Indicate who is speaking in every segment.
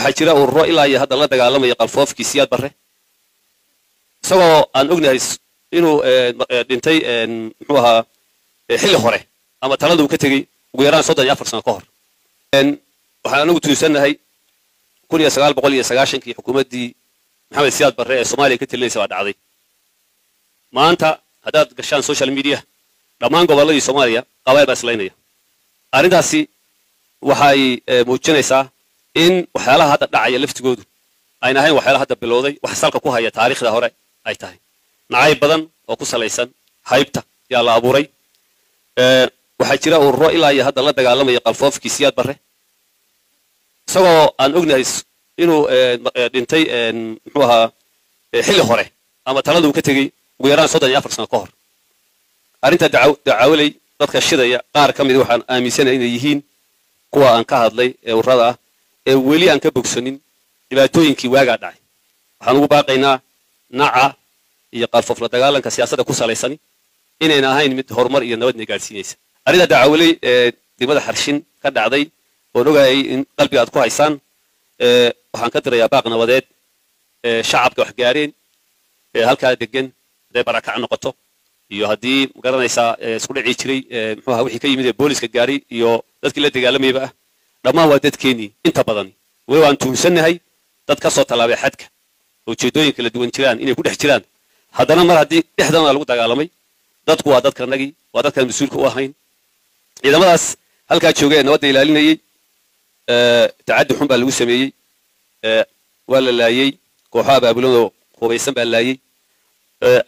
Speaker 1: waxaa jira ururo ilaa iyo hadda la dagaalamaya qalfoofkii Siyaad Barre isagoo aan ognahay inuu dhintay muxuu ahaa xilli hore ama taladu ka tagay ugu yaraan 34 sano ka hor waxaan ugu tuusanahay 1990kii xukuumaddii Maxamed Siyaad Barre ee Soomaaliya ka talinaysa waa dhacday maanta haddaad gashaan social media dhammaan gobolladii Soomaaliya qabaayil baa islaynaya arrintaasi waxay muujinaysaa in waxyaalaha hadda dhacaya laftigoodu ayna ahayn waxyaalaha hadda bilowday wax salka ku haya taariikhda hore ay tahay nacay badan oo ku salaysan haybta yaa la abuuray waxaa jira ururo ilaa iyo hadda la dagaalamaya qalfoofkii Siyaad Barre isagoo aan ognahay inuu dhintay muxuu ahaa xilli hore ama taladu ka tagay ugu yaraan 34 sano ka hor arrinta dacawalay dadka shidaya qaar ka mid waxaan aaminsanahay inay yihiin kuwa aan ka hadlay ee ururada ah ee weli aan ka bogsanin dhibaatooyinkii waaga dhacay waxaan ugu baaqaynaa naca iyo qalfoof la dagaalanka siyaasadda ku salaysan inayna ahayn mid horumar iyo nabad gaarsiinaysa arrinta dacawalay dibada xarshin ka dhacday oo ogaayay in qalbiga aad ku haysaan waxaan ka dirayaa baaq nabadeed shacabka wax gaareen halkaa degan haday barakac noqoto iyo haddii garanaysaa isku dhici jiray muxuu ahaa wixii ka yimid ee booliska gaaray iyo dadkii la dagaalamayba ah dhammaan waa dadkeenii inta badan weli waan tuunsanahay dad ka soo tallaabay xadka ujeedooyin kala duwan jiraan inay ku dhex jiraan haddana mar haddii dhexdana lagu dagaalamay dadku waa dadkanagii waa dadkan mas-uulka u ahayn ciidamadaas halkaa joogay ee nabadda ilaalinayay tacaddi xun baa lagu sameeyey waa la laayey kooxo abaabulan oo hubaysan baa laayey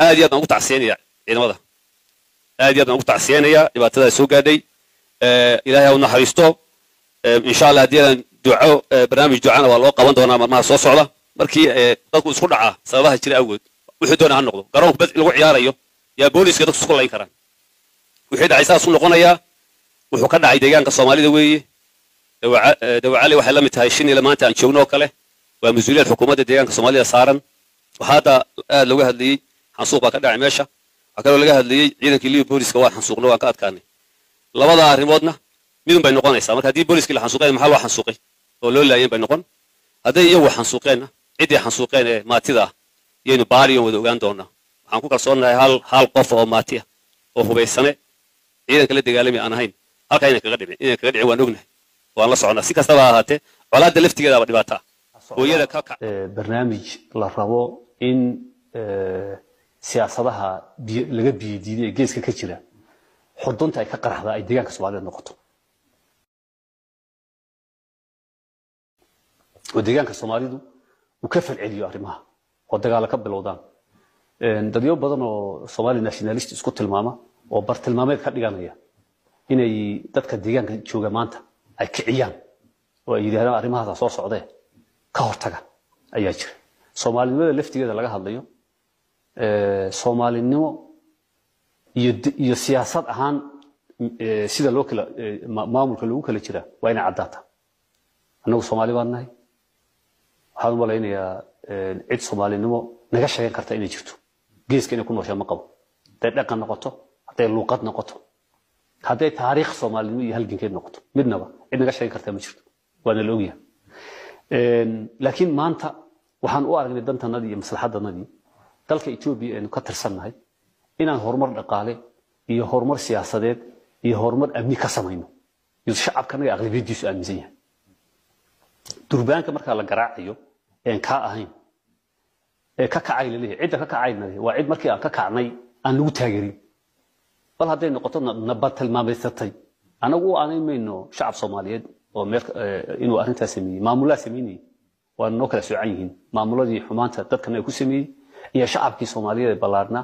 Speaker 1: aad iyo aad baan ugu tacsiyanaya ciidamada aad iyo aad baan ugu tacsiyanayaa dhibaatadaa soo gaadhay ilaahay ha u naxariisto insha allah haddii aan duco barnaamij ducana waa loo qaban doonaa maalmaha soo socda markii dadku isku dhacaa sababaha jira awgood wixii doona ha noqdo garoonku bad lagu ciyaarayo yaa booliska dadku isku layn karaan wixii dhacay saas u noqonayaa wuxuu ka dhacay deegaanka Soomaalida weeye dawacali waxay la mid tahay shin ila maanta aan joogno oo kale waa mas'uuliyad xukuumadda deegaanka Soomaalida saaran waxa hadda aad looga hadlayay xasuuq baa ka dhacay meesha waxa kale oo laga hadlayay ciidankii liiga booliska waa xasuuqno waan ka adkaanay labada arrimoodna midun bay noqonaysaa marka haddii booliskii la xasuuqay maxaa loo xasuuqay oo loo laayeen bay noqon hadday iyagu xasuuqeenna ciddii xasuuqeen ee maatida ah yaynu baariyon wada ogaan doonaa waxaan ku kalsoonahay hal qof oo maati ah oo hubaysane ciidanka la dagaalamay aan ahayn halkaa inay kaga dhicin waan ognahay waan la soconaa si kastaba ha ahaatee colaadda laftigeedaaba dhibaata hooyada ka kac
Speaker 2: barnaamij la rabo in siyaasadaha laga biyadiiday ee geeska ka jira xudunta ay ka qaraxda ay deegaanka Soomaaliyeed noqoto oo deegaanka Soomaalidu uu ka falceliyo arrimaha oo dagaal ka bilowdaan dadyo badan oo Soomaali nationalist isku tilmaama oo bar tilmaameed ka dhiganaya inay dadka deegaanka jooga maanta ay kiciyaan oo ay yiraahdaan arrimahaas soo socday ka hortaga ayaa jira Soomaalinimada laftigeeda laga hadlayo Soomaalinimo iyo siyaasad ahaan sida loo kala maamulka lagu kala jira waa inay caddaata anagu Soomaali baan nahay waxaan u malaynayaa cid Soomaalinimo naga sheegan karta inay jirto geeska inay ku nooshaa ma qabo haday dhaqan noqoto haday luqad noqoto haday taariikh Soomaalinimo iyo halgankeed noqoto midnaba cid naga sheegan karta ma jirto waana la ogyahay laakiin maanta waxaan u aragnay dantanadii iyo maslaxadanadii dalka Itoobiya ee ka tirsannahay inaan horumar dhaqaale iyo horumar siyaasadeed iyo horumar amni ka samayno iyo shacabkana aqlabiyadiisu aaminsan yahay durbaanka marka la garaacayo een ka ahayn ee ka kacay leeyahay cidda ka kacayna waa cid markii aan ka kacnay aan lagu taageerin bal haday noqoto nabad tilmaameysatay anagu aanay mayno shacab Soomaaliyeed oo meel inuu arrintaas sameeyay maamulada sameeyay waa noo kala soocan yihiin maamuladii xumaanta dadkana ay ku sameeyay iyo shacabkii Soomaaliyeed balaarna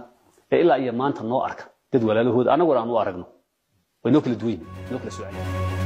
Speaker 2: ee ilaa iyo maanta noo arka dad walaalahooda anagu aan u aragno way noo kala duwan noo kala soocan